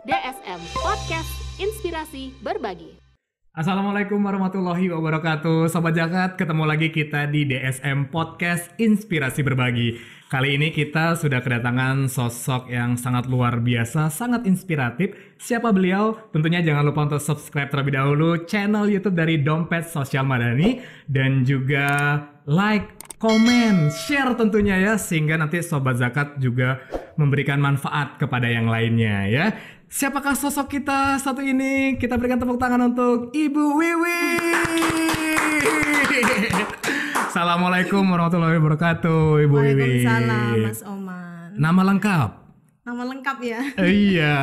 DSM Podcast Inspirasi Berbagi. Assalamualaikum warahmatullahi wabarakatuh. Sobat Zakat, ketemu lagi kita di DSM Podcast Inspirasi Berbagi. Kali ini kita sudah kedatangan sosok yang sangat luar biasa, sangat inspiratif. Siapa beliau? Tentunya jangan lupa untuk subscribe terlebih dahulu channel YouTube dari Dompet Sosial Madani. Dan juga like, komen, share tentunya ya. Sehingga nanti Sobat Zakat juga memberikan manfaat kepada yang lainnya ya. Siapakah sosok kita satu ini? Kita berikan tepuk tangan untuk Ibu Wiwi. Assalamualaikum warahmatullahi wabarakatuh, Ibu Wiwi. Waalaikumsalam, Mas Oman. Nama lengkap? Nama lengkap ya? Iya.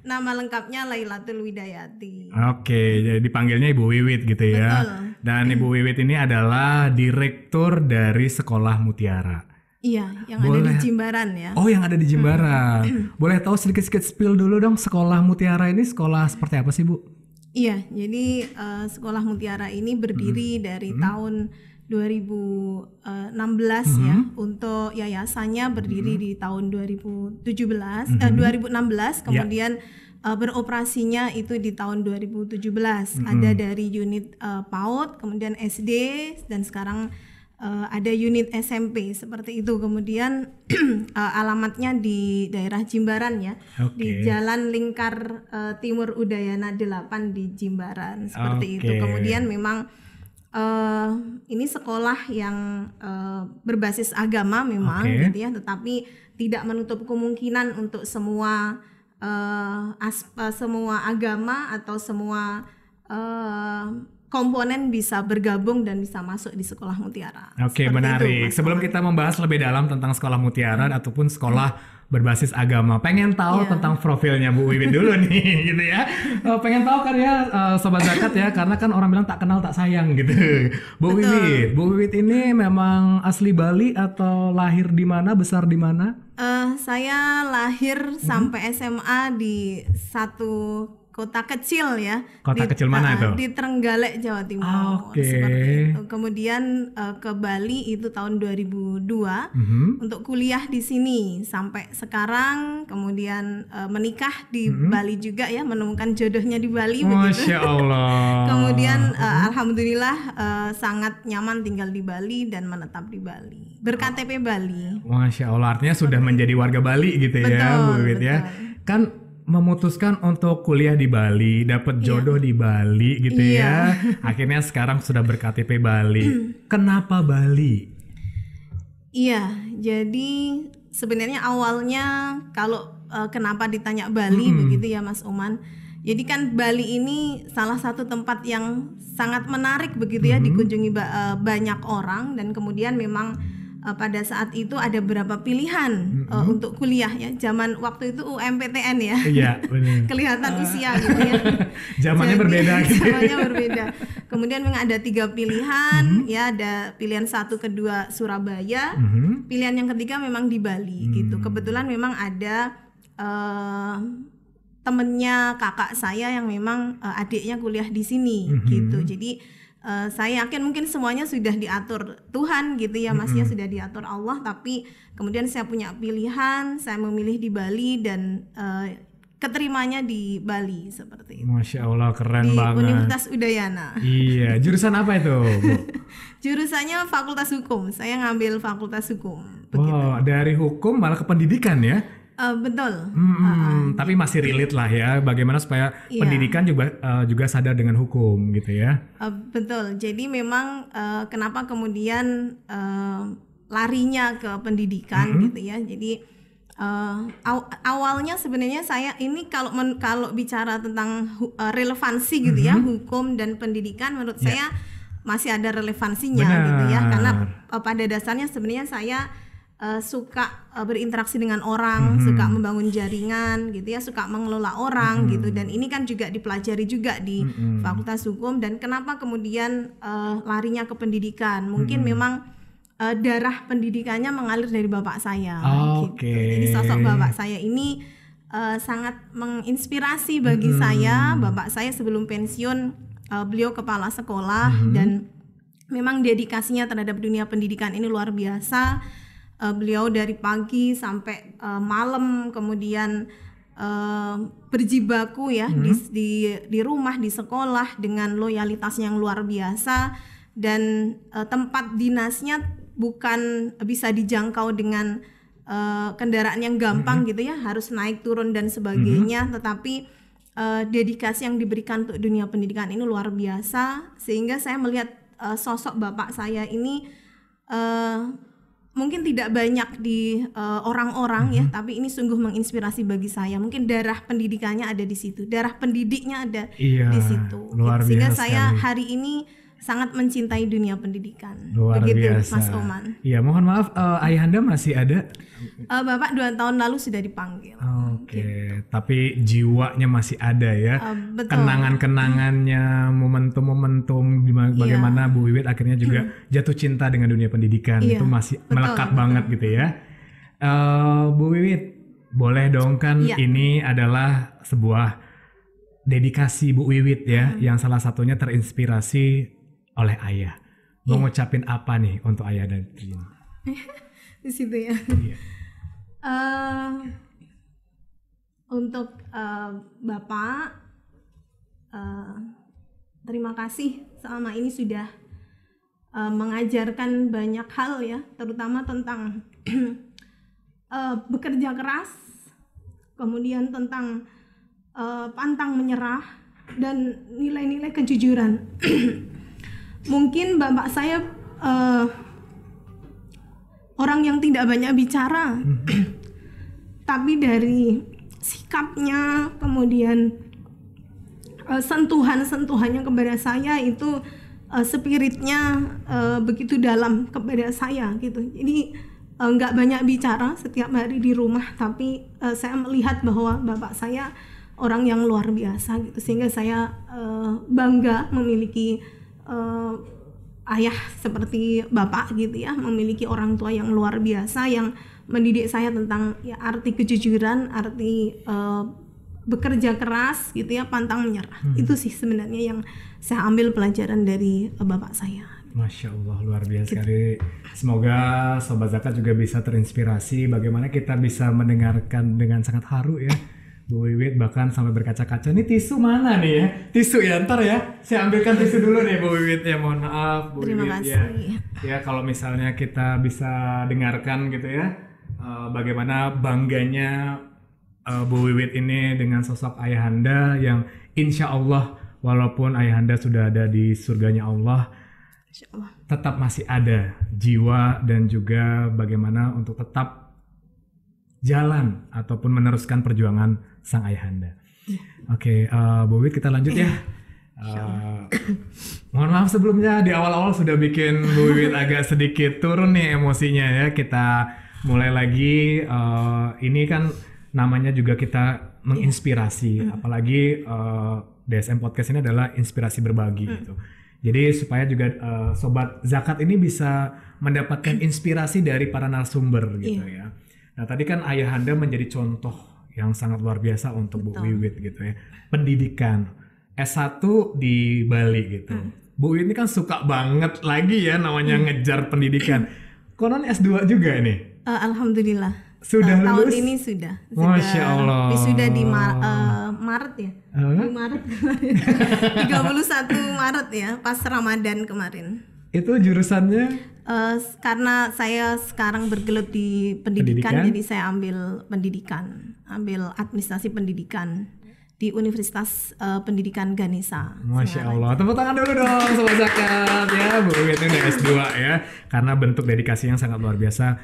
Nama lengkapnya Lailatul Widayati. Oke, jadi dipanggilnya Ibu Wiwit gitu ya. Betul. Dan Ibu Wiwit ini adalah direktur dari Sekolah Mutiara. Iya, yang ada di Jimbaran ya. Oh, yang ada di Jimbaran. Boleh tahu sedikit-sedikit spill dulu dong, Sekolah Mutiara ini sekolah seperti apa sih, Bu? Iya, jadi Sekolah Mutiara ini berdiri dari tahun 2016 ya. Untuk yayasannya berdiri di tahun 2016, kemudian beroperasinya itu di tahun 2017. Ada dari unit PAUD, kemudian SD, dan sekarang ada unit SMP seperti itu. Kemudian alamatnya di daerah Jimbaran ya. Di Jalan Lingkar Timur Udayana 8 di Jimbaran seperti itu. Kemudian memang ini sekolah yang berbasis agama memang gitu ya, tetapi tidak menutup kemungkinan untuk semua semua agama atau semua komponen bisa bergabung dan bisa masuk di Sekolah Mutiara. Oke, menarik. Sebelum kita membahas lebih dalam tentang Sekolah Mutiara ataupun sekolah berbasis agama, pengen tahu tentang profilnya Bu Wiwit dulu nih, gitu ya. Pengen tahu kan ya, Sobat Zakat ya, karena kan orang bilang tak kenal tak sayang gitu. Bu Wiwit ini memang asli Bali atau lahir di mana, besar di mana? Saya lahir sampai SMA di satu kota kecil ya. Kota kecil mana itu? Di Trenggalek, Jawa Timur. Seperti itu. Kemudian ke Bali itu tahun 2002 untuk kuliah di sini sampai sekarang. Kemudian menikah di Bali juga ya, menemukan jodohnya di Bali. Masya Allah. Kemudian alhamdulillah sangat nyaman tinggal di Bali dan menetap di Bali. Ber-KTP Bali. Masya Allah, artinya sudah menjadi warga Bali gitu ya, Bu Wiwit ya. Kan memutuskan untuk kuliah di Bali, dapat jodoh di Bali gitu ya. Akhirnya sekarang sudah ber-KTP Bali. Kenapa Bali? Iya, jadi sebenarnya awalnya kalau kenapa ditanya Bali begitu ya Mas Oman. Jadi kan Bali ini salah satu tempat yang sangat menarik begitu ya, dikunjungi banyak orang, dan kemudian memang pada saat itu ada beberapa pilihan untuk kuliah ya. Zaman waktu itu UMPTN ya. Iya, benar. Kelihatan usia gitu ya. Zamannya berbeda gitu. Zamannya berbeda. Kemudian memang ada 3 pilihan ya, ada pilihan 1, kedua Surabaya. Pilihan yang ketiga memang di Bali gitu. Kebetulan memang ada temennya kakak saya yang memang adiknya kuliah di sini gitu. Jadi saya yakin mungkin semuanya sudah diatur Tuhan gitu ya Mas ya, sudah diatur Allah, tapi kemudian saya punya pilihan, saya memilih di Bali dan keterimanya di Bali seperti itu. Masya Allah, keren banget. Di Universitas Udayana. Iya, jurusan apa itu, Bu? Jurusannya Fakultas Hukum, saya ngambil Fakultas Hukum. Wow, dari hukum malah ke pendidikan ya? Betul. Tapi masih relate lah ya, bagaimana supaya pendidikan juga sadar dengan hukum gitu ya. Betul. Jadi memang kenapa kemudian larinya ke pendidikan gitu ya. Jadi awalnya sebenarnya saya ini kalau bicara tentang relevansi gitu ya, hukum dan pendidikan menurut saya masih ada relevansinya gitu ya. Karena pada dasarnya sebenarnya saya suka berinteraksi dengan orang, suka membangun jaringan gitu ya, suka mengelola orang gitu, dan ini kan juga dipelajari juga di Fakultas Hukum. Dan kenapa kemudian larinya ke pendidikan? Mungkin memang darah pendidikannya mengalir dari bapak saya gitu. Jadi sosok bapak saya ini sangat menginspirasi bagi saya. Bapak saya sebelum pensiun beliau kepala sekolah dan memang dedikasinya terhadap dunia pendidikan ini luar biasa. Beliau dari pagi sampai malam, kemudian berjibaku ya di rumah, di sekolah dengan loyalitas yang luar biasa, dan tempat dinasnya bukan bisa dijangkau dengan kendaraan yang gampang gitu ya, harus naik turun dan sebagainya, tetapi dedikasi yang diberikan untuk dunia pendidikan ini luar biasa, sehingga saya melihat sosok bapak saya ini mungkin tidak banyak di orang-orang ya, tapi ini sungguh menginspirasi bagi saya. Mungkin darah pendidikannya ada di situ, darah pendidiknya ada di situ. Luar sehingga biasa saya sekali. hari ini sangat mencintai dunia pendidikan. Luar Begitu, biasa. Mas Oman. Iya, mohon maaf, ayahanda masih ada? Bapak 2 tahun lalu sudah dipanggil. Oke, tapi jiwanya masih ada ya. Betul. Kenangan-kenangannya, momentum-momentum bagaimana Bu Wiwit akhirnya juga jatuh cinta dengan dunia pendidikan, itu masih melekat banget gitu ya. Bu Wiwit, boleh dong kan, ini adalah sebuah dedikasi Bu Wiwit ya, yang salah satunya terinspirasi oleh ayah. Mau ngucapin apa nih untuk ayah dan Trin? Di situ ya. Iya. Untuk Bapak, terima kasih selama ini sudah mengajarkan banyak hal ya, terutama tentang bekerja keras, kemudian tentang pantang menyerah, dan nilai-nilai kejujuran. Mungkin bapak saya orang yang tidak banyak bicara, tapi dari sikapnya, kemudian sentuhannya kepada saya itu spiritnya begitu dalam kepada saya gitu. Jadi nggak banyak bicara setiap hari di rumah, tapi saya melihat bahwa bapak saya orang yang luar biasa gitu, sehingga saya bangga memiliki ayah seperti bapak gitu ya, memiliki orang tua yang luar biasa yang mendidik saya tentang ya arti kejujuran, arti bekerja keras gitu ya, pantang menyerah. Itu sih sebenarnya yang saya ambil pelajaran dari bapak saya. Masya Allah, luar biasa sekali. Semoga Sobat Zakat juga bisa terinspirasi bagaimana kita bisa mendengarkan dengan sangat haru ya Bu Wiwit, bahkan sampai berkaca-kaca. Ini tisu mana nih ya? Tisu ya, ntar ya. Saya ambilkan tisu dulu nih Bu Wiwit ya. Mohon maaf Bu Terima Wiwit kasih. ya. Kalau misalnya kita bisa dengarkan gitu ya, bagaimana bangganya Bu Wiwit ini dengan sosok ayahanda yang insya Allah walaupun ayahanda sudah ada di surganya Allah, tetap masih ada jiwa dan juga bagaimana untuk tetap jalan ataupun meneruskan perjuangan sang ayahanda. Oke, Bu Wiwit kita lanjut ya. Mohon maaf sebelumnya di awal-awal sudah bikin Bu Wiwit agak sedikit turun nih emosinya ya. Kita mulai lagi. Ini kan namanya juga kita menginspirasi, apalagi DSM Podcast ini adalah inspirasi berbagi gitu. Jadi supaya juga Sobat Zakat ini bisa mendapatkan inspirasi dari para narasumber gitu ya. Nah tadi kan ayahanda menjadi contoh yang sangat luar biasa untuk Bu Wiwit gitu ya. Pendidikan S1 di Bali gitu. Bu Wiwit ini kan suka banget lagi ya namanya ngejar pendidikan. Konon S2 juga nih? Alhamdulillah. Sudah lulus? Tahun ini sudah. Masya Allah. Wisuda di Maret ya. Di Maret kemarin. 31 Maret ya, pas Ramadan kemarin. Itu jurusannya? Karena saya sekarang bergelut di pendidikan, jadi saya ambil pendidikan, ambil administrasi pendidikan di Universitas Pendidikan Ganesha. Masya Allah, tepuk tangan dulu dong Sobat Zakat ya, Bu Wiwit ini udah S2 ya, karena bentuk dedikasi yang sangat luar biasa.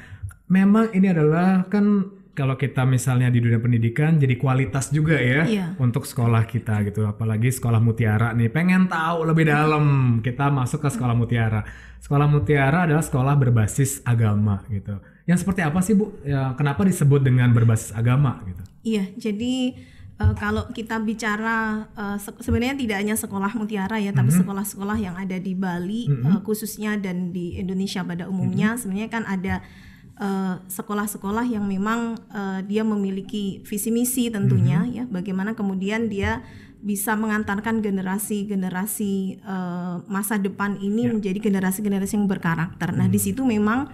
Memang ini adalah kan kalau kita misalnya di dunia pendidikan jadi kualitas juga ya untuk sekolah kita gitu, apalagi sekolah mutiara nih, pengen tahu lebih dalam kita masuk ke sekolah mutiara. Sekolah mutiara adalah sekolah berbasis agama gitu. Yang seperti apa sih Bu? Ya, kenapa disebut dengan berbasis agama gitu? Iya, jadi kalau kita bicara sebenarnya tidak hanya sekolah mutiara ya, tapi sekolah-sekolah yang ada di Bali khususnya dan di Indonesia pada umumnya sebenarnya kan ada sekolah-sekolah yang memang dia memiliki visi misi tentunya ya, bagaimana kemudian dia bisa mengantarkan generasi-generasi masa depan ini menjadi generasi-generasi yang berkarakter. Nah di situ memang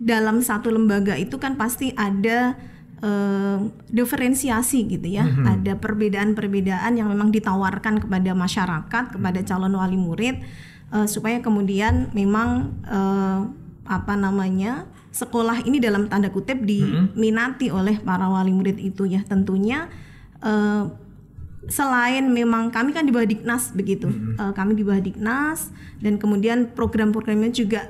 dalam satu lembaga itu kan pasti ada diferensiasi gitu ya. Ada perbedaan-perbedaan yang memang ditawarkan kepada masyarakat, kepada calon wali murid, supaya kemudian memang sekolah ini dalam tanda kutip diminati oleh para wali murid itu ya. Tentunya selain memang kami kan di bawah Diknas begitu, kami di bawah Diknas dan kemudian program-programnya juga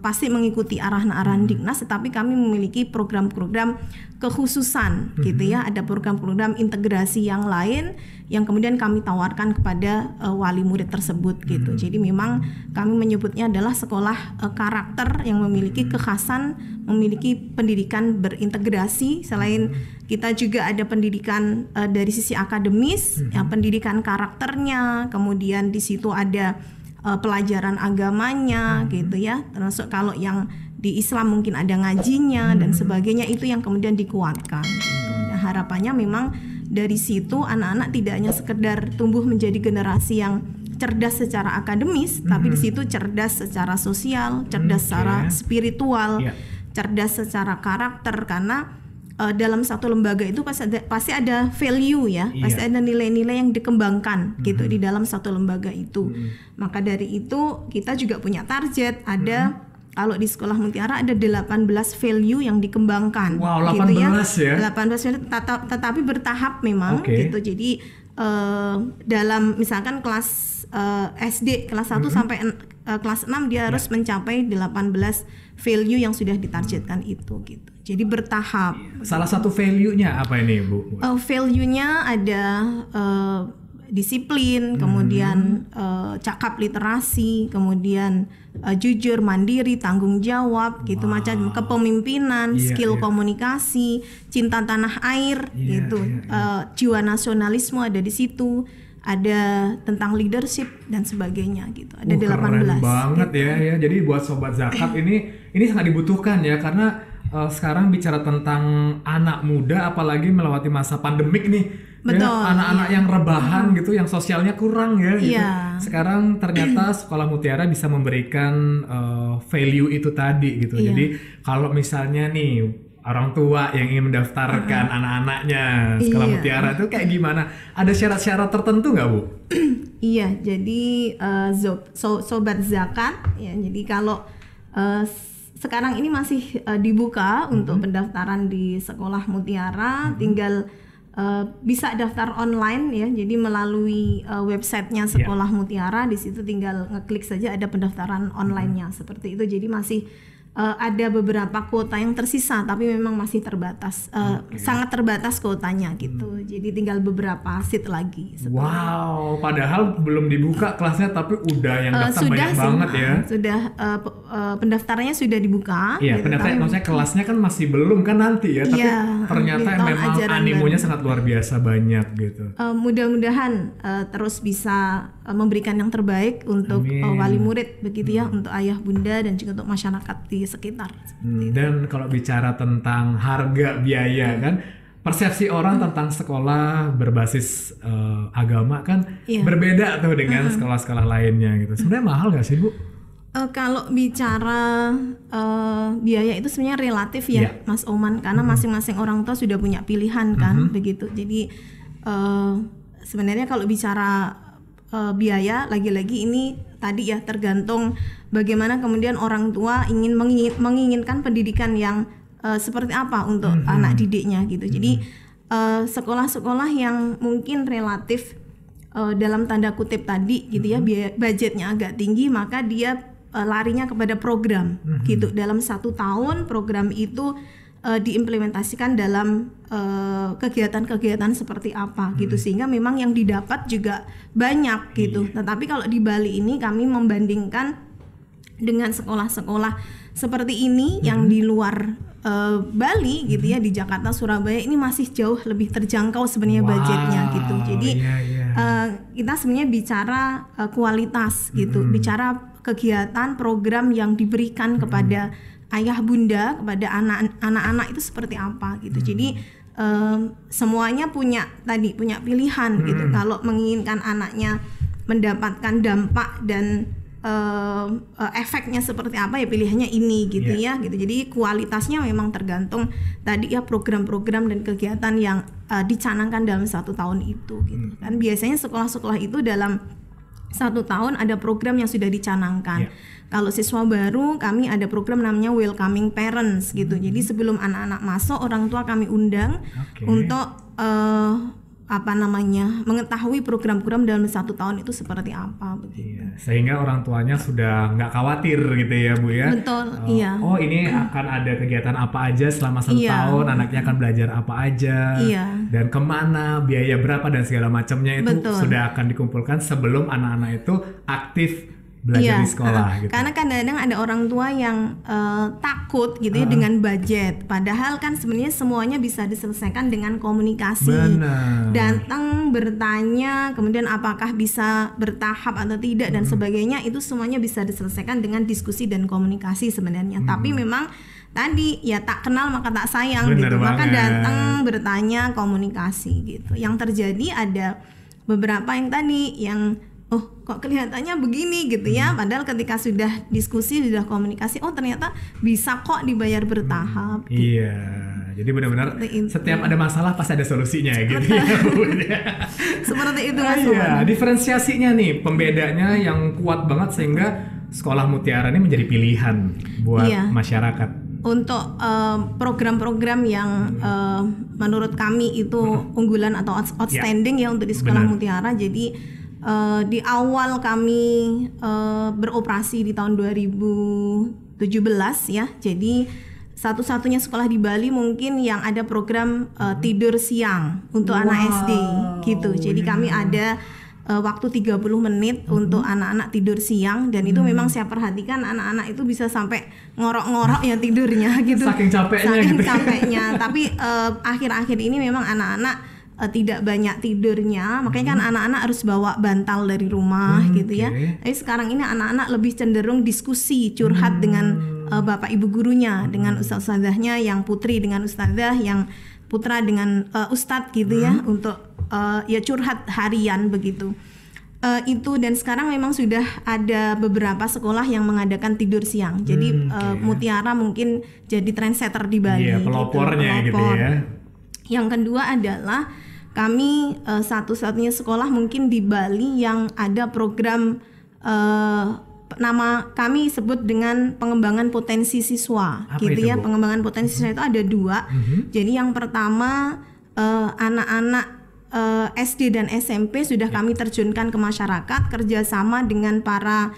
pasti mengikuti arahan-arahan Diknas, tetapi kami memiliki program-program kekhususan gitu ya. Ada program-program integrasi yang lain yang kemudian kami tawarkan kepada wali murid tersebut gitu. Jadi memang kami menyebutnya adalah sekolah karakter yang memiliki kekhasan, memiliki pendidikan berintegrasi. Selain kita juga ada pendidikan dari sisi akademis, ya, pendidikan karakternya, kemudian di situ ada pelajaran agamanya gitu ya. Termasuk kalau yang di Islam mungkin ada ngajinya dan sebagainya, itu yang kemudian dikuatkan gitu. Nah, harapannya memang dari situ anak-anak tidak hanya sekedar tumbuh menjadi generasi yang cerdas secara akademis, tapi di situ cerdas secara sosial, cerdas secara spiritual, cerdas secara karakter, karena dalam satu lembaga itu pasti ada value ya, pasti ada nilai-nilai yang dikembangkan gitu di dalam satu lembaga itu. Maka dari itu kita juga punya target, ada kalau di Sekolah Mutiara ada 18 value yang dikembangkan. Wow, 18 gitu ya? 18 value, tetapi bertahap memang gitu. Jadi dalam misalkan kelas SD kelas 1 sampai kelas 6 dia harus mencapai 18 value yang sudah ditargetkan itu gitu. Jadi bertahap. Salah satu value-nya apa ini, Bu? Value-nya ada disiplin, kemudian cakap literasi, kemudian jujur, mandiri, tanggung jawab gitu, macam kepemimpinan, skill komunikasi, cinta tanah air gitu, jiwa nasionalisme ada di situ, ada tentang leadership dan sebagainya gitu. Ada 18. Keren banget gitu. ya. Jadi buat sobat zakat ini sangat dibutuhkan ya, karena sekarang bicara tentang anak muda apalagi melewati masa pandemik nih. Betul, ya, anak-anak yang rebahan gitu, yang sosialnya kurang ya gitu. Sekarang ternyata Sekolah Mutiara bisa memberikan value itu tadi gitu. Jadi kalau misalnya nih orang tua yang ingin mendaftarkan anak-anaknya Sekolah Mutiara itu kayak gimana? Ada syarat-syarat tertentu nggak, Bu? Iya, jadi sobat zakat ya. Jadi kalau sekarang ini masih dibuka untuk pendaftaran di Sekolah Mutiara, tinggal bisa daftar online ya, jadi melalui websitenya Sekolah Mutiara, di situ tinggal ngeklik saja ada pendaftaran online-nya seperti itu. Jadi masih ada beberapa kuota yang tersisa, tapi memang masih terbatas, sangat terbatas kuotanya gitu. Jadi tinggal beberapa seat lagi. Wow, padahal belum dibuka kelasnya, tapi udah yang daftar banyak banget ya. Sudah pendaftarannya sudah dibuka. Iya, gitu, pendaftaran maksudnya kelasnya kan masih belum kan nanti ya, tapi ternyata memang animonya sangat luar biasa banyak gitu. Mudah-mudahan terus bisa memberikan yang terbaik untuk wali murid begitu ya, untuk ayah bunda dan juga untuk masyarakat di sekitar. Dan kalau bicara tentang harga biaya kan, persepsi orang tentang sekolah berbasis agama kan berbeda tuh dengan sekolah-sekolah lainnya gitu. Sebenarnya mahal nggak sih, Bu? Kalau bicara biaya itu sebenarnya relatif ya, Mas Oman, karena masing-masing orang tua sudah punya pilihan kan, begitu. Jadi sebenarnya kalau bicara biaya, lagi-lagi ini tadi ya tergantung bagaimana kemudian orang tua menginginkan pendidikan yang seperti apa untuk anak didiknya gitu. Jadi sekolah-sekolah yang mungkin relatif dalam tanda kutip tadi gitu ya, budgetnya agak tinggi, maka dia larinya kepada program gitu. Dalam 1 tahun program itu diimplementasikan dalam kegiatan-kegiatan seperti apa gitu, sehingga memang yang didapat juga banyak gitu. Tetapi kalau di Bali ini kami membandingkan dengan sekolah-sekolah seperti ini yang di luar Bali gitu ya, di Jakarta, Surabaya ini masih jauh lebih terjangkau sebenarnya budgetnya gitu. Jadi kita sebenarnya bicara kualitas gitu, bicara kegiatan program yang diberikan kepada ayah bunda, kepada anak-anak itu seperti apa gitu. Jadi semuanya punya pilihan gitu. Kalau menginginkan anaknya mendapatkan dampak dan efeknya seperti apa ya pilihannya ini gitu ya gitu. Jadi kualitasnya memang tergantung tadi ya program-program dan kegiatan yang dicanangkan dalam 1 tahun itu gitu kan. Biasanya sekolah-sekolah itu dalam 1 tahun ada program yang sudah dicanangkan. Kalau siswa baru kami ada program namanya Welcoming Parents gitu. Jadi sebelum anak-anak masuk orang tua kami undang untuk mengetahui program-program dalam 1 tahun itu seperti apa begitu. Sehingga orang tuanya sudah nggak khawatir gitu ya Bu ya. Betul, Oh ini akan ada kegiatan apa aja selama 1 tahun, anaknya akan belajar apa aja, dan kemana, biaya berapa dan segala macamnya itu sudah akan dikumpulkan sebelum anak-anak itu aktif belajar di sekolah gitu. Karena kadang-kadang ada orang tua yang takut gitu ya dengan budget. Padahal kan sebenarnya semuanya bisa diselesaikan dengan komunikasi. Datang bertanya, kemudian apakah bisa bertahap atau tidak dan sebagainya, itu semuanya bisa diselesaikan dengan diskusi dan komunikasi sebenarnya. Tapi memang tadi ya tak kenal maka tak sayang gitu. Maka datang bertanya, komunikasi gitu. Yang terjadi ada beberapa yang tadi yang kok kelihatannya begini gitu ya, padahal ketika sudah diskusi, sudah komunikasi, ternyata bisa kok dibayar bertahap gitu. Jadi benar-benar setiap ada masalah pasti ada solusinya gitu ya. Seperti itu Mas. Diferensiasinya nih, pembedanya yang kuat banget sehingga Sekolah Mutiara ini menjadi pilihan buat masyarakat. Untuk program-program yang menurut kami itu unggulan atau outstanding ya untuk di Sekolah Mutiara. Jadi di awal kami beroperasi di tahun 2017 ya. Jadi satu-satunya sekolah di Bali mungkin yang ada program tidur siang untuk anak SD gitu. Jadi kami ada waktu 30 menit untuk anak-anak tidur siang, dan itu memang saya perhatikan anak-anak itu bisa sampai ngorok-ngorok ya tidurnya gitu. Saking capeknya. Tapi akhir-akhir ini memang anak-anak tidak banyak tidurnya, makanya kan anak-anak harus bawa bantal dari rumah gitu ya. Tapi sekarang ini anak-anak lebih cenderung diskusi, curhat dengan bapak ibu gurunya, dengan ustadzahnya yang putri dengan ustadzah yang putra dengan ustadz gitu ya, untuk ya curhat harian begitu. Itu, dan sekarang memang sudah ada beberapa sekolah yang mengadakan tidur siang. Jadi Mutiara mungkin jadi trendsetter di Bali. Pelopornya gitu ya. Yang kedua adalah kami satu-satunya sekolah mungkin di Bali yang ada program nama kami sebut dengan pengembangan potensi siswa. Apa gitu itu, ya. Bu? Pengembangan potensi siswa itu ada 2. Jadi yang pertama anak-anak SD dan SMP sudah kami terjunkan ke masyarakat kerjasama dengan para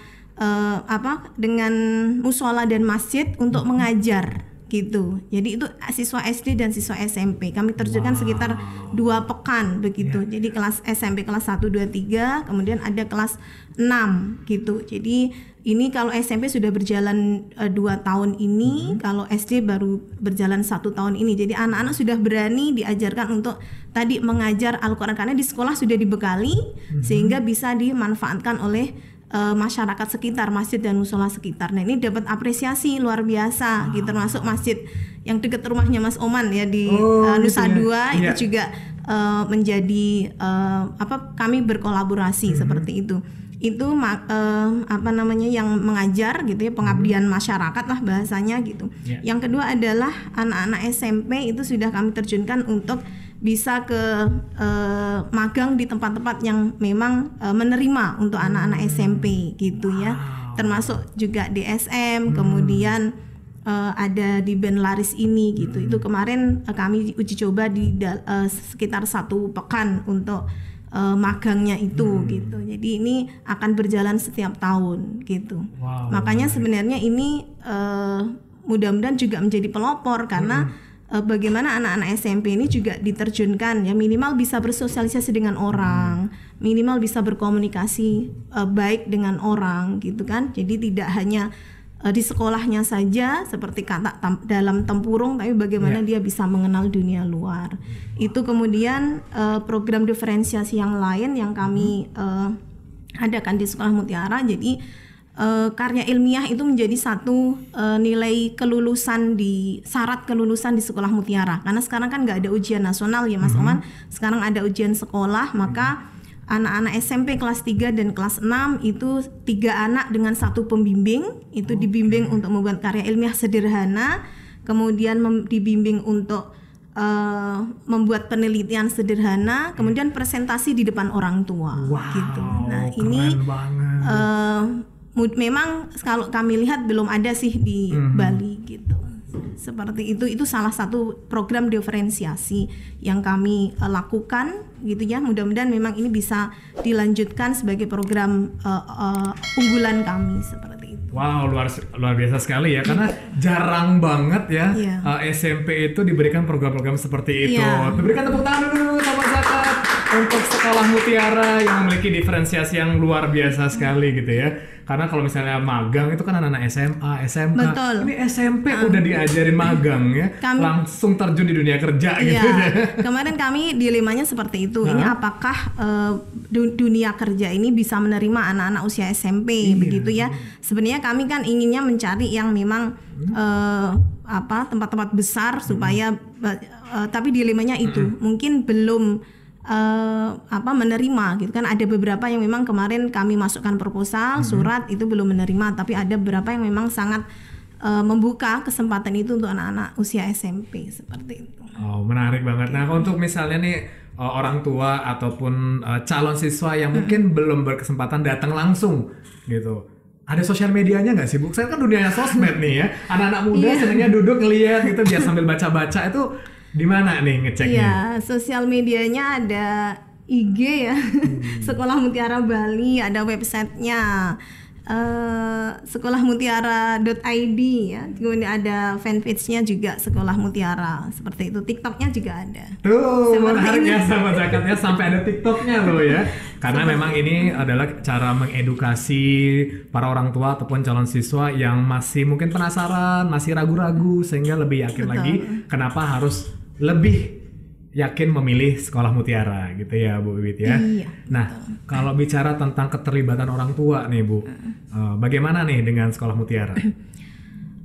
dengan musola dan masjid untuk mengajar gitu. Jadi itu siswa SD dan siswa SMP kami terjunkan sekitar 2 pekan begitu. Jadi kelas SMP kelas 1, 2, 3, kemudian ada kelas 6 gitu. Jadi ini kalau SMP sudah berjalan 2 tahun ini, kalau SD baru berjalan 1 tahun ini. Jadi anak-anak sudah berani diajarkan untuk tadi mengajar Al-Quran, karena di sekolah sudah dibekali sehingga bisa dimanfaatkan oleh masyarakat sekitar, masjid dan musola sekitar. Nah ini dapat apresiasi luar biasa gitu, termasuk masjid yang dekat rumahnya Mas Oman ya di Nusa Dua itu juga menjadi kami berkolaborasi seperti itu. Itu yang mengajar gitu ya, pengabdian masyarakat lah bahasanya gitu. Yang kedua adalah anak-anak SMP itu sudah kami terjunkan untuk bisa ke magang di tempat-tempat yang memang menerima untuk anak-anak SMP gitu ya. Termasuk juga DSM, kemudian ada di band Laris ini gitu. Itu kemarin kami uji coba di sekitar 1 pekan untuk magangnya itu gitu. Jadi ini akan berjalan setiap tahun gitu. Makanya sebenarnya ini mudah-mudahan juga menjadi pelopor, karena bagaimana anak-anak SMP ini juga diterjunkan ya, minimal bisa bersosialisasi dengan orang, minimal bisa berkomunikasi baik dengan orang gitu kan. Jadi tidak hanya di sekolahnya saja seperti kata dalam tempurung, tapi bagaimana dia bisa mengenal dunia luar. Itu kemudian program diferensiasi yang lain yang kami adakan di Sekolah Mutiara. Jadi karya ilmiah itu menjadi satu nilai kelulusan syarat kelulusan di Sekolah Mutiara, karena sekarang kan nggak ada ujian nasional ya Mas Oman, sekarang ada ujian sekolah, maka anak-anak SMP kelas 3 dan kelas 6 itu 3 anak dengan 1 pembimbing, itu dibimbing untuk membuat karya ilmiah sederhana, kemudian dibimbing untuk membuat penelitian sederhana, kemudian presentasi di depan orang tua. Gitu. Nah ini memang kalau kami lihat belum ada sih di Bali gitu. Seperti itu salah satu program diferensiasi yang kami lakukan gitu ya. Mudah-mudahan memang ini bisa dilanjutkan sebagai program unggulan kami seperti itu. Wow, luar biasa sekali ya, karena jarang banget ya SMP itu diberikan program-program seperti itu. Berikan tepuk tangan dulu sama Zakat untuk Sekolah Mutiara yang memiliki diferensiasi yang luar biasa sekali gitu ya. Karena kalau misalnya magang itu kan anak-anak SMA, SMK. Betul. Ini SMP udah diajarin magang ya, langsung terjun di dunia kerja gitu ya. Kemarin kami dilemanya seperti itu. Ini apakah dunia kerja ini bisa menerima anak-anak usia SMP begitu ya. Sebenarnya kami kan inginnya mencari yang memang tempat-tempat besar supaya tapi dilemanya itu mungkin belum menerima gitu kan. Ada beberapa yang memang kemarin kami masukkan proposal surat itu belum menerima, tapi ada beberapa yang memang sangat membuka kesempatan itu untuk anak-anak usia SMP seperti itu. Oh, menarik banget. Nah, untuk misalnya nih orang tua ataupun calon siswa yang mungkin belum berkesempatan datang langsung gitu, ada sosial medianya nggak sih Bu? Saya kan dunianya sosmed nih ya, anak-anak muda senangnya duduk ngeliat gitu biar sambil baca-baca. Itu di mana nih ngeceknya? Iya, sosial medianya ada IG ya, Sekolah Mutiara Bali, ada websitenya sekolahmutiara.id ya, kemudian ada fanpage-nya juga Sekolah Mutiara seperti itu, TikTok-nya juga ada. Tuh, menarik ya sama Zakatnya sampai ada TikTok-nya loh ya. Karena memang ini adalah cara mengedukasi para orang tua ataupun calon siswa yang masih mungkin penasaran, masih ragu-ragu, sehingga lebih yakin lagi kenapa harus lebih yakin memilih Sekolah Mutiara gitu ya Bu Wiwit ya. Iya, nah kalau bicara tentang keterlibatan orang tua nih Bu, bagaimana nih dengan Sekolah Mutiara?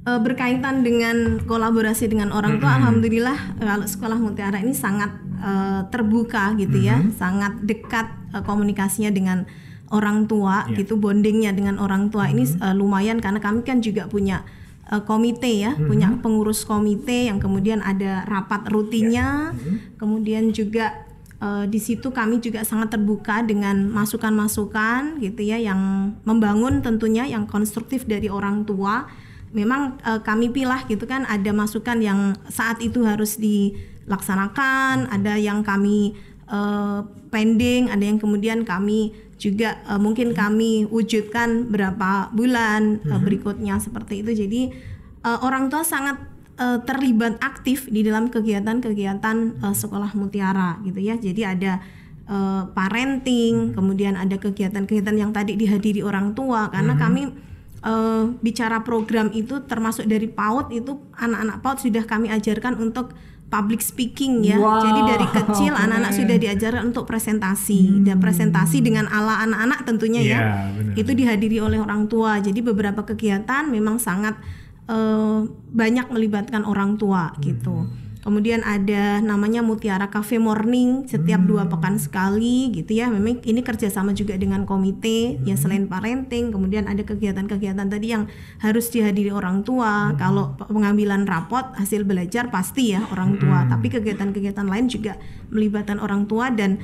Berkaitan dengan kolaborasi dengan orang tua, alhamdulillah kalau Sekolah Mutiara ini sangat terbuka gitu ya, sangat dekat komunikasinya dengan orang tua gitu, bondingnya dengan orang tua ini lumayan, karena kami kan juga punya komite ya, punya pengurus komite yang kemudian ada rapat rutinnya, kemudian juga di situ kami juga sangat terbuka dengan masukan-masukan gitu ya, yang membangun tentunya, yang konstruktif dari orang tua. Memang kami pilah gitu kan, ada masukan yang saat itu harus dilaksanakan, ada yang kami pending, ada yang kemudian kami juga mungkin kami wujudkan berapa bulan berikutnya seperti itu. Jadi orang tua sangat terlibat aktif di dalam kegiatan-kegiatan Sekolah Mutiara gitu ya. Jadi ada parenting, kemudian ada kegiatan-kegiatan yang tadi dihadiri orang tua, karena kami bicara program itu termasuk dari PAUD itu, anak-anak PAUD sudah kami ajarkan untuk public speaking ya. Jadi dari kecil anak-anak sudah diajarkan untuk presentasi, dan presentasi dengan ala anak-anak tentunya ya. Itu dihadiri oleh orang tua. Jadi beberapa kegiatan memang sangat banyak melibatkan orang tua gitu. Kemudian ada namanya Mutiara Cafe Morning setiap 2 pekan sekali gitu ya. Memang ini kerjasama juga dengan komite ya, selain parenting. Kemudian ada kegiatan-kegiatan tadi yang harus dihadiri orang tua. Kalau pengambilan rapot hasil belajar pasti ya orang tua. Tapi kegiatan-kegiatan lain juga melibatkan orang tua, dan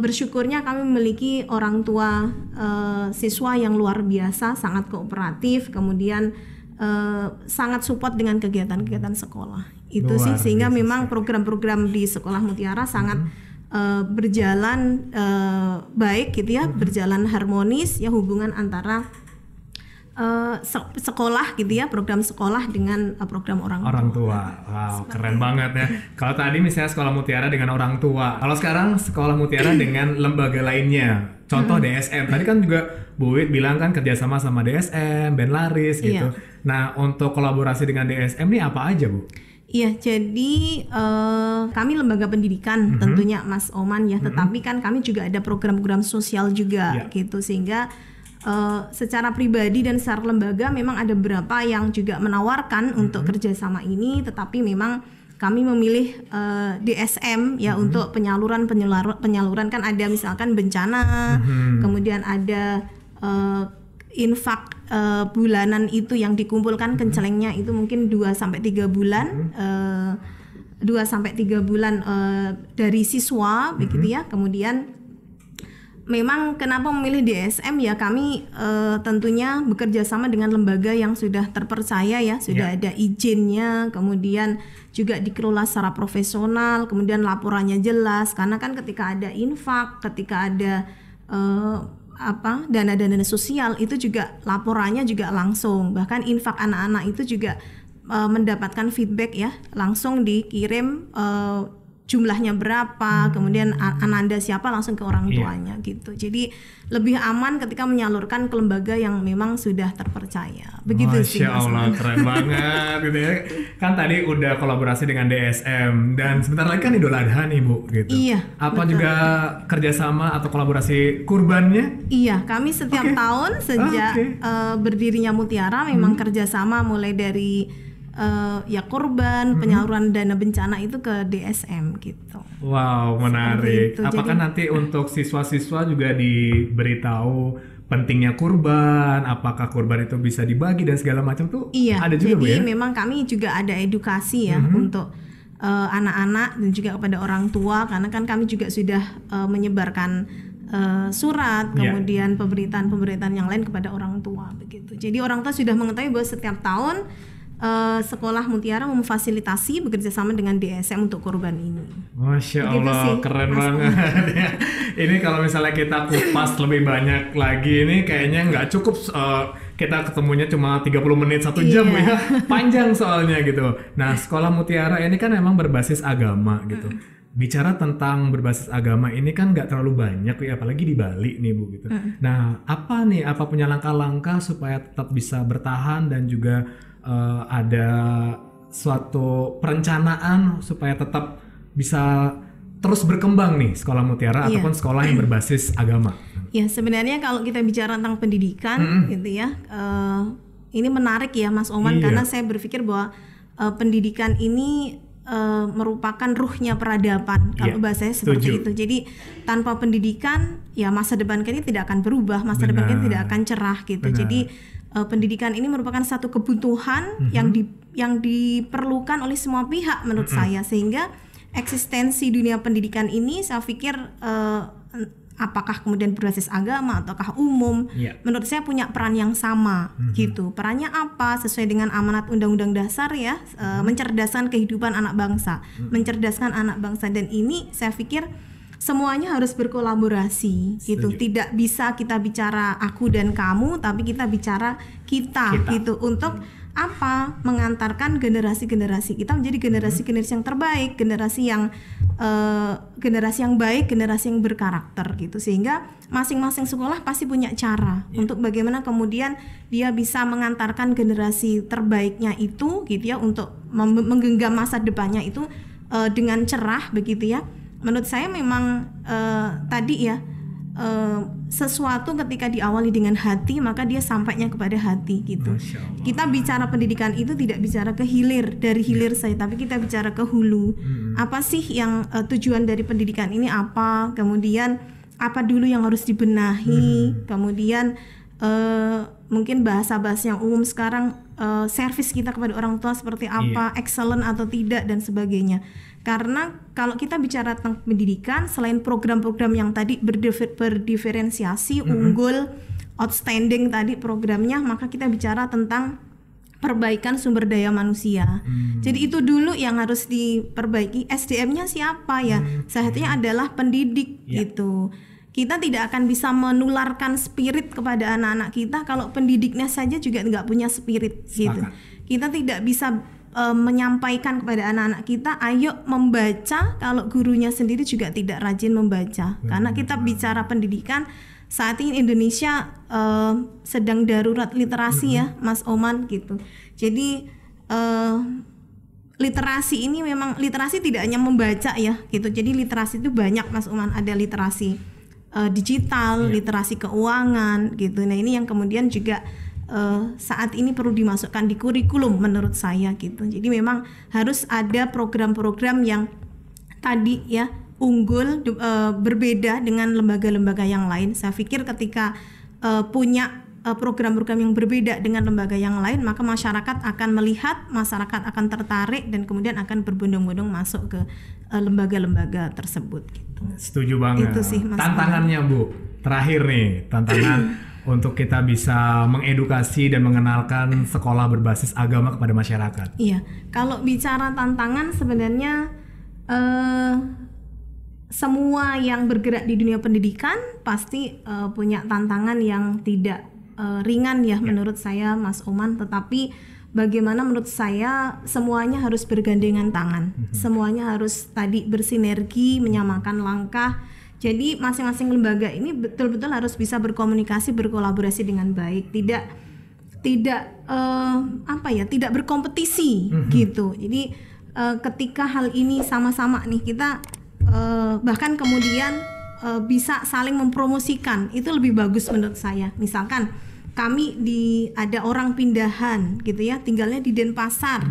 bersyukurnya kami memiliki orang tua siswa yang luar biasa, sangat kooperatif. Kemudian sangat support dengan kegiatan-kegiatan sekolah. Itu sih, sehingga memang program-program di Sekolah Mutiara sangat berjalan baik gitu ya, berjalan harmonis ya, hubungan antara sekolah gitu ya, program sekolah dengan program orang tua. Wow, keren banget ya. Kalau tadi misalnya Sekolah Mutiara dengan orang tua, kalau sekarang Sekolah Mutiara dengan lembaga lainnya, contoh DSM. Tadi kan juga Bu Wit bilang kan kerjasama sama DSM, Ben Laris gitu. Nah, untuk kolaborasi dengan DSM ini apa aja Bu? Iya, jadi kami lembaga pendidikan tentunya Mas Oman ya, tetapi kan kami juga ada program-program sosial juga gitu, sehingga secara pribadi dan secara lembaga memang ada beberapa yang juga menawarkan untuk kerjasama ini, tetapi memang kami memilih DSM ya untuk penyaluran kan ada misalkan bencana, kemudian ada infak bulanan itu yang dikumpulkan kencelengnya itu mungkin 2-3 bulan 2-3 bulan dari siswa begitu ya. Kemudian memang kenapa memilih DSM ya, kami tentunya bekerja sama dengan lembaga yang sudah terpercaya ya, sudah ada izinnya, kemudian juga dikelola secara profesional, kemudian laporannya jelas, karena kan ketika ada infak, ketika ada dana-dana sosial itu juga laporannya juga langsung, bahkan infak anak-anak itu juga mendapatkan feedback ya, langsung dikirim jumlahnya berapa, kemudian ananda siapa langsung ke orang tuanya gitu. Jadi lebih aman ketika menyalurkan ke lembaga yang memang sudah terpercaya. Begitu sih. Masya Allah, keren banget gitu ya. Kan tadi udah kolaborasi dengan DSM dan sebentar lagi kan Idul Adha nih Bu gitu. Iya. Apa betul. Juga kerjasama atau kolaborasi kurbannya? Iya, kami setiap tahun sejak berdirinya Mutiara memang kerjasama mulai dari ya kurban, penyaluran dana bencana itu ke DSM gitu. Wow, menarik. Apakah nanti untuk siswa-siswa juga diberitahu pentingnya kurban, apakah kurban itu bisa dibagi dan segala macam tuh? Iya, ada juga, jadi Bu, ya? memang kami juga ada edukasi ya untuk anak-anak dan juga kepada orang tua, karena kan kami juga sudah menyebarkan surat, kemudian pemberitaan yang lain kepada orang tua begitu. Jadi orang tua sudah mengetahui bahwa setiap tahun Sekolah Mutiara memfasilitasi bekerja sama dengan DSM untuk kurban ini. Masya Allah, keren banget ya. Ini kalau misalnya kita kupas lebih banyak lagi, ini kayaknya nggak cukup kita ketemunya cuma 30 menit 1 jam ya, panjang soalnya gitu. Nah, Sekolah Mutiara ini kan memang berbasis agama gitu. Bicara tentang berbasis agama ini kan nggak terlalu banyak ya, apalagi di Bali nih Bu gitu. Nah, apa punya langkah-langkah supaya tetap bisa bertahan dan juga ada suatu perencanaan supaya tetap bisa terus berkembang nih Sekolah Mutiara ataupun sekolah yang berbasis agama? Ya, sebenarnya kalau kita bicara tentang pendidikan gitu ya, ini menarik ya Mas Oman, karena saya berpikir bahwa pendidikan ini merupakan ruhnya peradaban, kalau bahasanya seperti itu. Jadi tanpa pendidikan ya masa depan kita tidak akan berubah, masa depan kita tidak akan cerah gitu. Jadi pendidikan ini merupakan satu kebutuhan yang diperlukan oleh semua pihak menurut saya, sehingga eksistensi dunia pendidikan ini saya pikir apakah kemudian berbasis agama ataukah umum, menurut saya punya peran yang sama gitu. Perannya apa? Sesuai dengan amanat Undang-Undang Dasar ya, mencerdaskan kehidupan anak bangsa, mencerdaskan anak bangsa, dan ini saya pikir semuanya harus berkolaborasi gitu. Tidak bisa kita bicara aku dan kamu, tapi kita bicara kita. Gitu untuk apa? Mengantarkan generasi-generasi kita menjadi generasi-generasi yang terbaik, generasi yang baik, generasi yang berkarakter gitu. Sehingga masing-masing sekolah pasti punya cara untuk bagaimana kemudian dia bisa mengantarkan generasi terbaiknya itu gitu ya, untuk menggenggam masa depannya itu dengan cerah begitu ya. Menurut saya memang tadi ya, sesuatu ketika diawali dengan hati maka dia sampainya kepada hati gitu. Kita bicara pendidikan itu tidak bicara ke hilir, dari hilir saya, tapi kita bicara ke hulu. Apa sih yang tujuan dari pendidikan ini apa? Kemudian apa dulu yang harus dibenahi? Kemudian mungkin bahasa-bahasa yang umum sekarang, servis kita kepada orang tua seperti apa, excellent atau tidak dan sebagainya. Karena kalau kita bicara tentang pendidikan, selain program-program yang tadi berdiferensiasi, unggul, outstanding tadi programnya, maka kita bicara tentang perbaikan sumber daya manusia. Jadi itu dulu yang harus diperbaiki. SDM-nya siapa ya? Salah satunya adalah pendidik gitu. Kita tidak akan bisa menularkan spirit kepada anak-anak kita kalau pendidiknya saja juga nggak punya spirit gitu. Kita tidak bisa menyampaikan kepada anak-anak kita, ayo membaca, kalau gurunya sendiri juga tidak rajin membaca. Karena kita bicara pendidikan, saat ini Indonesia sedang darurat literasi ya Mas Oman gitu. Jadi literasi ini memang, literasi tidak hanya membaca ya gitu. Jadi literasi itu banyak Mas Oman, ada literasi digital, literasi keuangan gitu. Nah ini yang kemudian juga saat ini perlu dimasukkan di kurikulum menurut saya gitu. Jadi memang harus ada program-program yang tadi ya unggul, berbeda dengan lembaga-lembaga yang lain. Saya pikir ketika punya program-program yang berbeda dengan lembaga yang lain, maka masyarakat akan melihat, masyarakat akan tertarik dan kemudian akan berbondong-bondong masuk ke lembaga-lembaga tersebut gitu. Setuju banget. Itu sih, Mas. Tantangannya Bu, terakhir nih, tantangan untuk kita bisa mengedukasi dan mengenalkan sekolah berbasis agama kepada masyarakat. Iya, kalau bicara tantangan sebenarnya semua yang bergerak di dunia pendidikan pasti punya tantangan yang tidak ringan ya menurut saya, Mas Oman. Tetapi bagaimana menurut saya semuanya harus bergandengan tangan, semuanya harus tadi bersinergi, menyamakan langkah. Jadi masing-masing lembaga ini betul-betul harus bisa berkomunikasi, berkolaborasi dengan baik, tidak tidak berkompetisi gitu. Jadi ketika hal ini sama-sama nih kita bahkan kemudian bisa saling mempromosikan, itu lebih bagus menurut saya. Misalkan kami ada orang pindahan gitu ya, tinggalnya di Denpasar,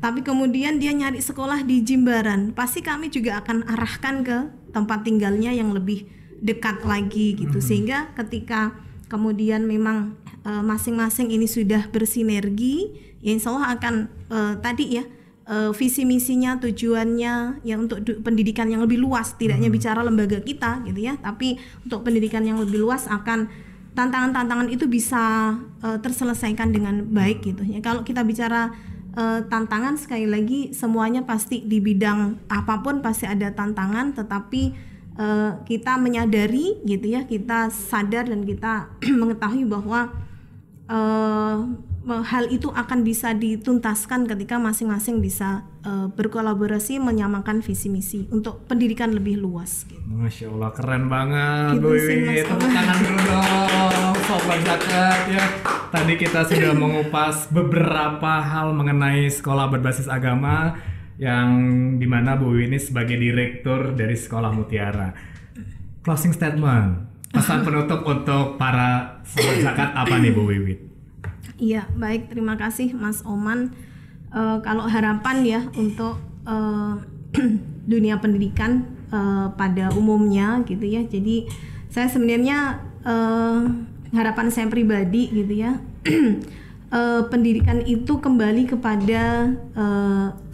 tapi kemudian dia nyari sekolah di Jimbaran, pasti kami juga akan arahkan ke tempat tinggalnya yang lebih dekat lagi gitu. Sehingga ketika kemudian memang masing-masing ini sudah bersinergi, ya insya Allah akan tadi ya visi misinya, tujuannya ya untuk pendidikan yang lebih luas, tidak hanya bicara lembaga kita gitu ya, tapi untuk pendidikan yang lebih luas akan tantangan-tantangan itu bisa terselesaikan dengan baik gitu ya. Kalau kita bicara tantangan, sekali lagi semuanya pasti di bidang apapun pasti ada tantangan, tetapi kita menyadari gitu ya, kita sadar dan kita mengetahui bahwa hal itu akan bisa dituntaskan ketika masing-masing bisa berkolaborasi, menyamakan visi misi untuk pendidikan lebih luas gitu. Masya Allah, keren banget Gitu Bu sih, Wiwi. Mas Tepuk Oman. tangan dulu dong Sobat Zakat ya. Tadi kita sudah mengupas beberapa hal mengenai sekolah berbasis agama, yang dimana Bu Wiwi ini sebagai direktur dari Sekolah Mutiara. Closing statement, pesan penutup untuk para Sobat Zakat apa nih Bu Wiwi? Iya, baik, terima kasih Mas Oman. Kalau harapan ya untuk dunia pendidikan pada umumnya gitu ya. Jadi saya sebenarnya harapan saya pribadi gitu ya, pendidikan itu kembali kepada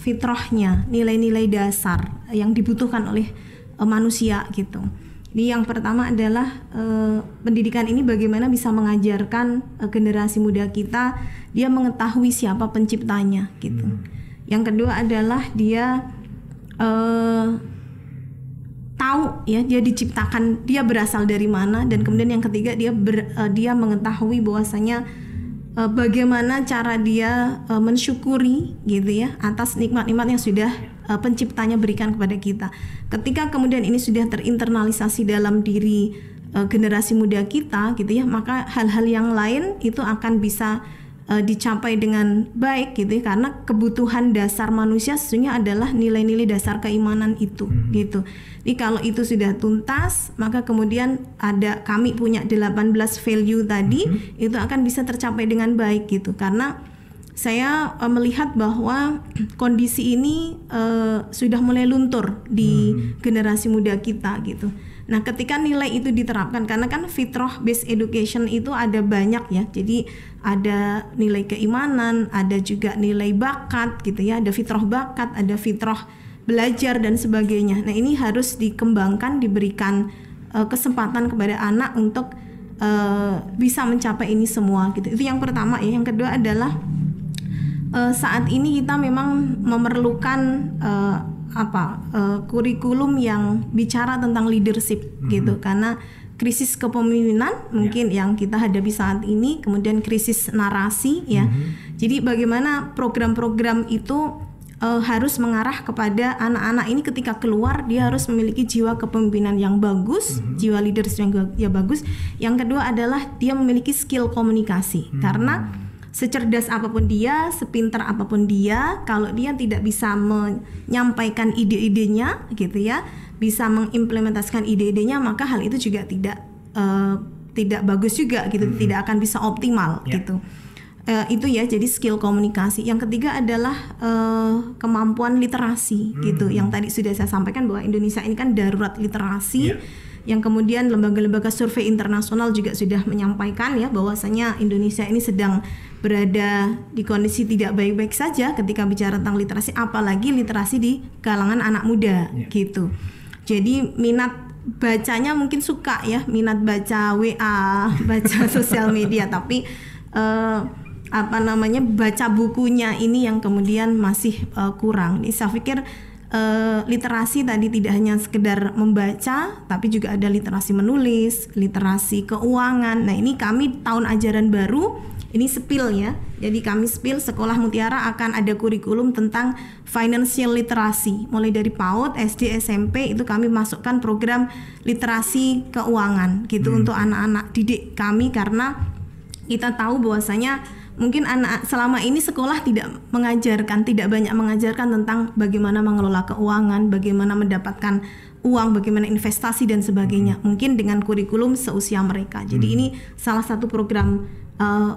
fitrahnya, nilai-nilai dasar yang dibutuhkan oleh manusia gitu. Jadi yang pertama adalah pendidikan ini bagaimana bisa mengajarkan generasi muda kita dia mengetahui siapa penciptanya gitu. Yang kedua adalah dia tahu ya dia diciptakan, dia berasal dari mana, dan kemudian yang ketiga dia mengetahui bahwasanya bagaimana cara dia mensyukuri gitu ya atas nikmat-nikmat yang sudah penciptanya berikan kepada kita. Ketika kemudian ini sudah terinternalisasi dalam diri generasi muda kita gitu ya, maka hal-hal yang lain itu akan bisa dicapai dengan baik gitu ya, karena kebutuhan dasar manusia sesungguhnya adalah nilai-nilai dasar keimanan itu gitu. Jadi kalau itu sudah tuntas, maka kemudian kami punya 18 value tadi itu akan bisa tercapai dengan baik gitu. Karena saya melihat bahwa kondisi ini sudah mulai luntur di generasi muda kita gitu. Nah, ketika nilai itu diterapkan, karena kan fitrah based education itu ada banyak ya. Jadi ada nilai keimanan, ada juga nilai bakat gitu ya, ada fitrah bakat, ada fitrah belajar dan sebagainya. Nah, ini harus dikembangkan, diberikan kesempatan kepada anak untuk bisa mencapai ini semua gitu. Itu yang pertama ya. Yang kedua adalah saat ini kita memang memerlukan kurikulum yang bicara tentang leadership gitu, karena krisis kepemimpinan mungkin yang kita hadapi saat ini, kemudian krisis narasi ya. Jadi bagaimana program-program itu harus mengarah kepada anak-anak ini ketika keluar dia harus memiliki jiwa kepemimpinan yang bagus, jiwa leadership yang bagus. Yang kedua adalah dia memiliki skill komunikasi, karena secerdas apapun dia, sepintar apapun dia, kalau dia tidak bisa menyampaikan ide-idenya gitu ya, bisa mengimplementasikan ide-idenya, maka hal itu juga tidak tidak bagus juga gitu, tidak akan bisa optimal gitu. Itu ya, jadi skill komunikasi. Yang ketiga adalah kemampuan literasi gitu. Yang tadi sudah saya sampaikan bahwa Indonesia ini kan darurat literasi. Yang kemudian lembaga-lembaga survei internasional juga sudah menyampaikan ya bahwasanya Indonesia ini sedang berada di kondisi tidak baik-baik saja ketika bicara tentang literasi, apalagi literasi di kalangan anak muda gitu. Jadi minat bacanya mungkin suka ya, minat baca WA, baca sosial media, tapi baca bukunya ini yang kemudian masih kurang. Jadi saya pikir literasi tadi tidak hanya sekedar membaca, tapi juga ada literasi menulis, literasi keuangan. Nah ini kami tahun ajaran baru, ini spill ya. Jadi kami spill Sekolah Mutiara akan ada kurikulum tentang financial literacy. Mulai dari PAUD, SD, SMP itu kami masukkan program literasi keuangan gitu untuk anak-anak didik kami, karena kita tahu bahwasanya mungkin anak selama ini sekolah tidak banyak mengajarkan tentang bagaimana mengelola keuangan, bagaimana mendapatkan uang, bagaimana investasi dan sebagainya. Mungkin dengan kurikulum seusia mereka. Jadi ini salah satu program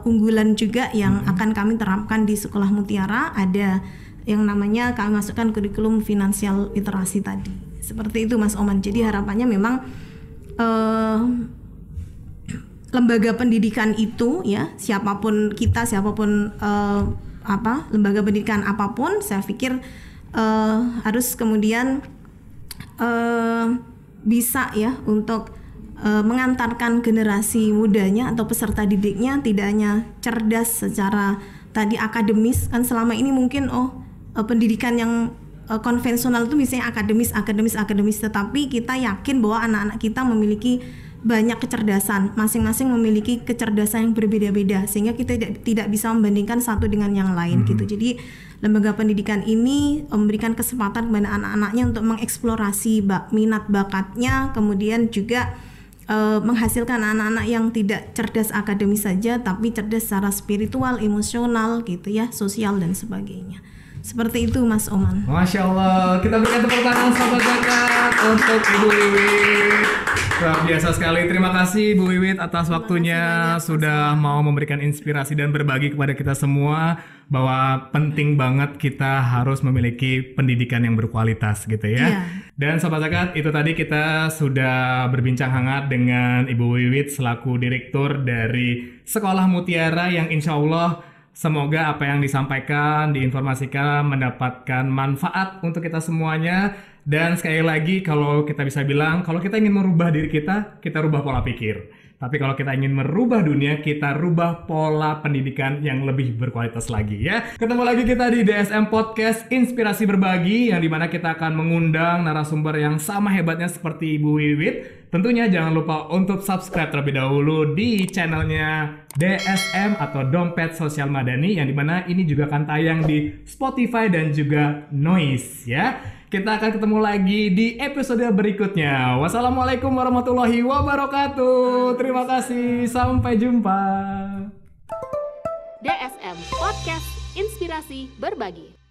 unggulan juga yang akan kami terapkan di Sekolah Mutiara. Ada yang namanya kami masukkan kurikulum financial literasi tadi. Seperti itu Mas Oman. Jadi harapannya memang lembaga pendidikan itu ya, siapapun lembaga pendidikan apapun, saya pikir harus kemudian bisa ya untuk mengantarkan generasi mudanya atau peserta didiknya tidak hanya cerdas secara tadi akademis, kan selama ini mungkin pendidikan yang konvensional itu misalnya akademis, tetapi kita yakin bahwa anak-anak kita memiliki banyak kecerdasan, masing-masing memiliki kecerdasan yang berbeda-beda, sehingga kita tidak bisa membandingkan satu dengan yang lain gitu. Jadi lembaga pendidikan ini memberikan kesempatan kepada anak-anaknya untuk mengeksplorasi minat bakatnya, kemudian juga menghasilkan anak-anak yang tidak cerdas akademis saja, tapi cerdas secara spiritual, emosional gitu ya, sosial dan sebagainya. Seperti itu Mas Oman. Masya Allah, kita berikan tepuk tangan sahabat zakat untuk Ibu Wiwit. Luar biasa sekali, terima kasih Bu Wiwit atas waktunya sudah mau memberikan inspirasi dan berbagi kepada kita semua bahwa penting banget kita harus memiliki pendidikan yang berkualitas gitu ya. Dan sahabat zakat, itu tadi kita sudah berbincang hangat dengan Ibu Wiwit selaku direktur dari Sekolah Mutiara yang insya Allah semoga apa yang disampaikan, diinformasikan mendapatkan manfaat untuk kita semuanya. Dan sekali lagi kalau kita bisa bilang, kalau kita ingin merubah diri kita rubah pola pikir. Tapi kalau kita ingin merubah dunia, kita rubah pola pendidikan yang lebih berkualitas lagi ya. Ketemu lagi kita di DSM Podcast Inspirasi Berbagi, yang dimana kita akan mengundang narasumber yang sama hebatnya seperti Ibu Wiwit. Tentunya jangan lupa untuk subscribe terlebih dahulu di channelnya DSM atau Dompet Sosial Madani, yang dimana ini juga akan tayang di Spotify dan juga Noise ya. Kita akan ketemu lagi di episode berikutnya. Wassalamualaikum warahmatullahi wabarakatuh. Terima kasih, sampai jumpa. DSM Podcast Inspirasi Berbagi.